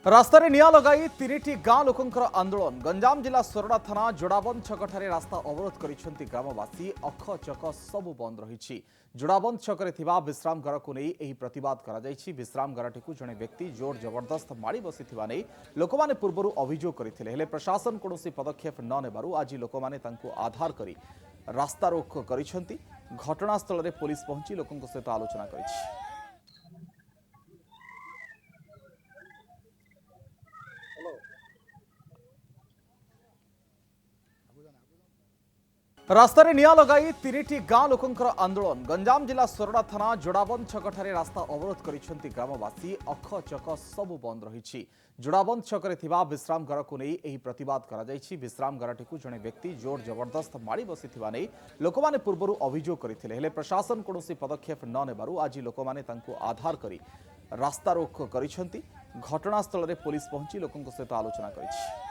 रास्तार निआं लगाई तीनिटी गां लोकंकर आंदोलन गंजाम जिला सोरडा थाना जोड़ाबंद छकठारे रास्ता अवरोध करिसेंति ग्रामवासी अख चक सबु बंद रही जोड़ाबंद छकरे थिबा विश्राम घर को नहीं एही प्रतिवाद करा जायछि। विश्राम घरटी जड़े व्यक्ति जोर जबरदस्त माड़ी बसिथिबा नै लोकमाने पूर्वरु अभियोग करथिले हेले प्रशासन कोनोसी पदक्षेप न नेबारु आज लोकमाने तांकु आधार करी रास्ता रोक करिसेंति। घटनास्थल रे पुलिस पहुंची लोकंक सहित आलोचना करिछि। रास्तार निआं लगाई तीनिटी गां लोकंकर आंदोलन गंजाम जिला सोरडा थाना जोड़ाबंद छकठारे रास्ता अवरोध करिसेंति ग्रामवासी अख चक सबु बंद रही जोड़ाबंद छकरे थिबा विश्राम घर को नहीं एही प्रतिवाद करा जायछि। विश्राम घरटी जड़े व्यक्ति जोर जबरदस्त माड़ी बसिथिबा नै लोकमाने पूर्वरु अभियोग करथिले हेले प्रशासन कोनोसी पदक्षेप न नेबारु आज लोकमाने तांकु आधार करी रास्ता रोक करिसेंति। घटनास्थल रे पुलिस पहुंची लोकंक सहित आलोचना करिछि।